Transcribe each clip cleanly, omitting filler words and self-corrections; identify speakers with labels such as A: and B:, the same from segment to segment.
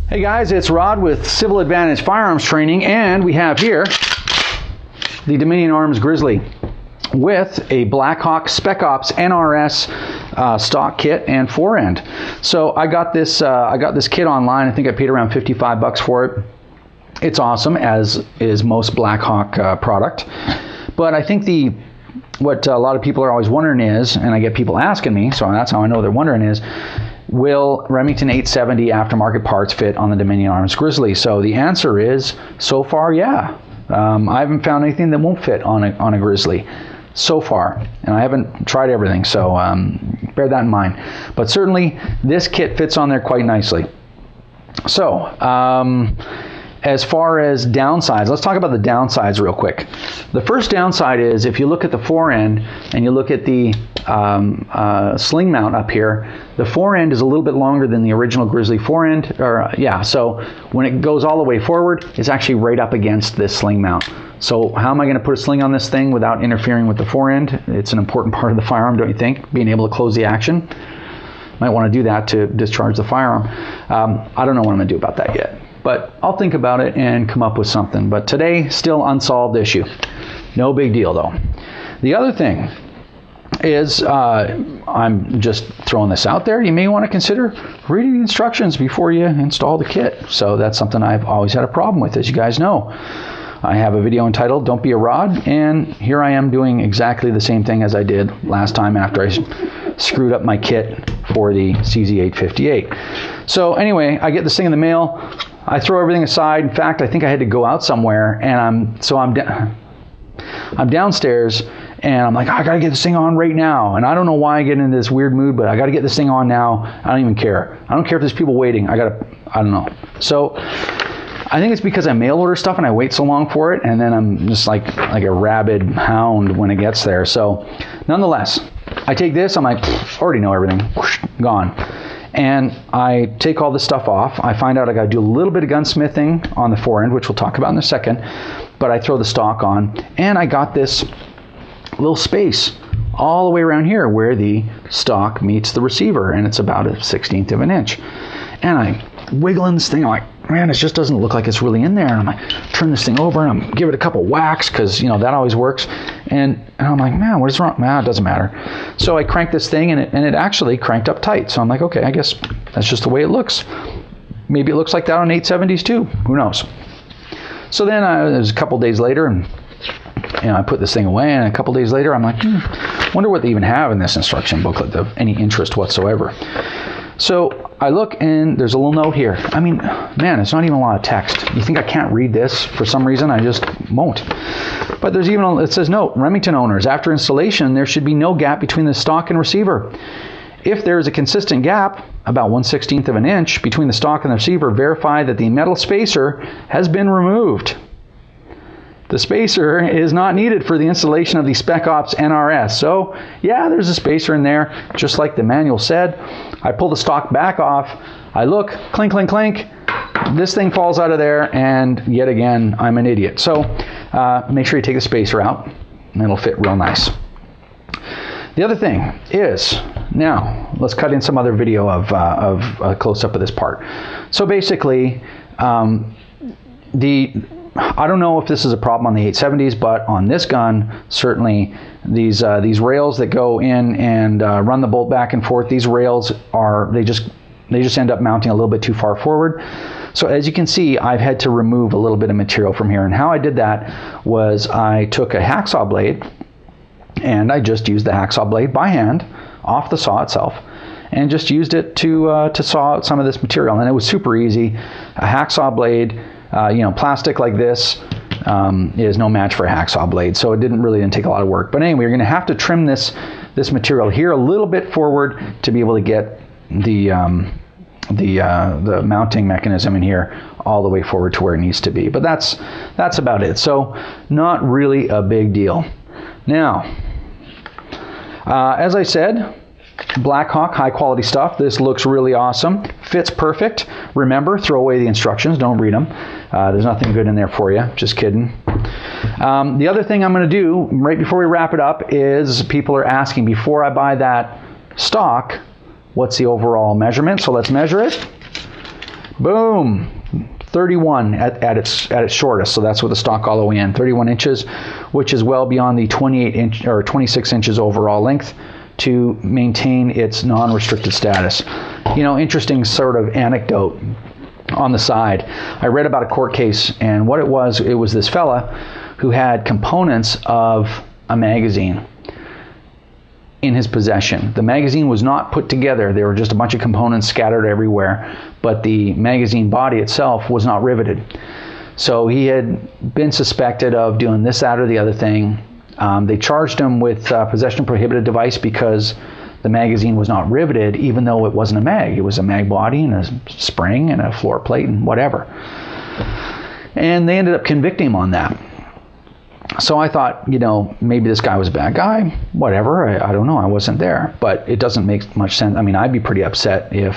A: Hey guys, it's Rod with Civil Advantage Firearms Training, and we have here the Dominion Arms Grizzly with a Blackhawk SpecOps NRS stock kit and forend. So I got this kit online. I think I paid around $55 for it. It's awesome, as is most Blackhawk product. But I think what a lot of people are always wondering is, and I get people asking me, so that's how I know they're wondering is, will Remington 870 aftermarket parts fit on the Dominion Arms Grizzly? So the answer is, so far, yeah. I haven't found anything that won't fit on a Grizzly so far, and I haven't tried everything, so bear that in mind. But certainly, this kit fits on there quite nicely. So, as far as downsides, let's talk about the downsides real quick. The first downside is, if you look at the forend and you look at the sling mount up here, the forend is a little bit longer than the original Grizzly forend. So when it goes all the way forward, it's actually right up against this sling mount. So how am I going to put a sling on this thing without interfering with the forend? It's an important part of the firearm, don't you think? Being able to close the action. Might want to do that to discharge the firearm. I don't know what I'm going to do about that yet, but I'll think about it and come up with something. But today, still unsolved issue. No big deal though. The other thing is, I'm just throwing this out there, you may want to consider reading the instructions before you install the kit. So that's something I've always had a problem with, as you guys know. I have a video entitled Don't Be a Rod, and here I am doing exactly the same thing as I did last time after I screwed up my kit for the CZ858. So anyway, I get this thing in the mail, I throw everything aside. In fact, I think I had to go out somewhere, and I'm downstairs, and I'm like, I gotta get this thing on right now. And I don't know why I get into this weird mood, but I gotta get this thing on now. I don't even care. I don't care if there's people waiting. I don't know. So I think it's because I mail order stuff and I wait so long for it, and then I'm just like a rabid hound when it gets there. So nonetheless, I take this, I'm like, already know everything, whoosh, gone. And I take all this stuff off. I find out I gotta do a little bit of gunsmithing on the forend, which we'll talk about in a second, but I throw the stock on, and I got this little space all the way around here where the stock meets the receiver, and it's about 1/16 of an inch. And I wiggle in this thing, I'm like, man, it just doesn't look like it's really in there. And I'm like, turn this thing over, and I'm give it a couple whacks, because that always works. And I'm like, man, what is wrong? Nah, it doesn't matter. So I cranked this thing, and it actually cranked up tight. So I'm like, okay, I guess that's just the way it looks. Maybe it looks like that on 870s too. Who knows? So then it was a couple days later, and I put this thing away, and a couple days later, I'm like, wonder what they even have in this instruction booklet of any interest whatsoever. So I look, and there's a little note here. I mean, man, it's not even a lot of text. You think I can't read this? For some reason, I just won't. But there's even it says, note, Remington owners, after installation, there should be no gap between the stock and receiver. If there is a consistent gap, about 1/16 of an inch, between the stock and the receiver, verify that the metal spacer has been removed. The spacer is not needed for the installation of the SpecOps NRS. So, yeah, there's a spacer in there, just like the manual said. I pull the stock back off. I look, clink, clink, clink. This thing falls out of there, and yet again, I'm an idiot. So, make sure you take the spacer out, and it'll fit real nice. The other thing is, now, let's cut in some other video of a close-up of this part. So basically, I don't know if this is a problem on the 870s, but on this gun, certainly these rails that go in and run the bolt back and forth, these rails they just end up mounting a little bit too far forward. So as you can see, I've had to remove a little bit of material from here. And how I did that was I took a hacksaw blade, and I just used the hacksaw blade by hand off the saw itself, and just used it to saw out some of this material. And it was super easy. A hacksaw blade, plastic like this is no match for a hacksaw blade, so it didn't take a lot of work. But anyway, you're going to have to trim this material here a little bit forward to be able to get the mounting mechanism in here all the way forward to where it needs to be. But that's about it. So not really a big deal. Now, as I said, Blackhawk, high quality stuff. This looks really awesome. Fits perfect. Remember, throw away the instructions. Don't read them. There's nothing good in there for you. Just kidding. The other thing I'm going to do right before we wrap it up is people are asking, before I buy that stock, what's the overall measurement? So let's measure it. Boom. 31 at its shortest, so that's with the stock all the way in. 31 inches, which is well beyond the 28 or 26 inches overall length to maintain its non-restricted status. Interesting sort of anecdote on the side. I read about a court case, and what it was this fella who had components of a magazine in his possession. The magazine was not put together. There were just a bunch of components scattered everywhere, but the magazine body itself was not riveted. So he had been suspected of doing this, that, or the other thing. They charged him with possession of prohibited device because the magazine was not riveted, even though it wasn't a mag. It was a mag body and a spring and a floor plate and whatever. And they ended up convicting him on that. So I thought, maybe this guy was a bad guy, whatever. I don't know. I wasn't there. But it doesn't make much sense. I mean, I'd be pretty upset if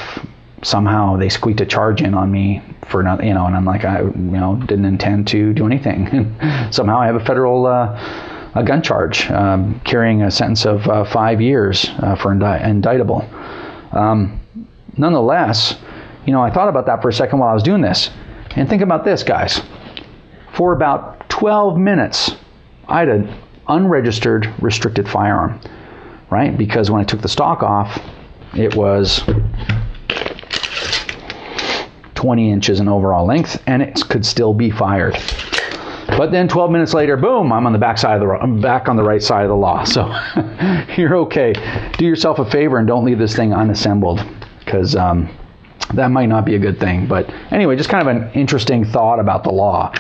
A: somehow they squeaked a charge in on me for not, and I'm like, I didn't intend to do anything. Somehow I have a federal a gun charge, carrying a sentence of 5 years for indictable. Nonetheless, I thought about that for a second while I was doing this. And think about this, guys. For about 12 minutes, I had an unregistered restricted firearm, right? Because when I took the stock off, it was 20 inches in overall length, and it could still be fired. But then 12 minutes later, boom, I'm on the back on the right side of the law. So you're okay. Do yourself a favor and don't leave this thing unassembled, because that might not be a good thing. But anyway, just kind of an interesting thought about the law.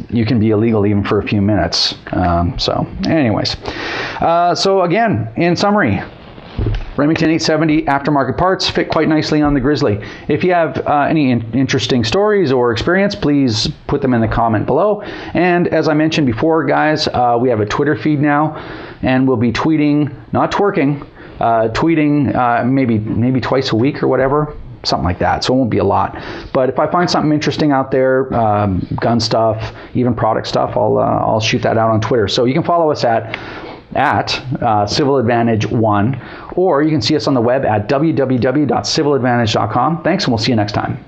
A: You can be illegal even for a few minutes. So again, in summary, Remington 870 aftermarket parts fit quite nicely on the Grizzly. If you have any interesting stories or experience, please put them in the comment below. And as I mentioned before, guys, we have a Twitter feed now, and we'll be tweeting, not twerking, tweeting maybe twice a week or whatever, something like that. So it won't be a lot. But if I find something interesting out there, gun stuff, even product stuff, I'll shoot that out on Twitter. So you can follow us at Civil Advantage 1, or you can see us on the web at www.civiladvantage.com. Thanks, and we'll see you next time.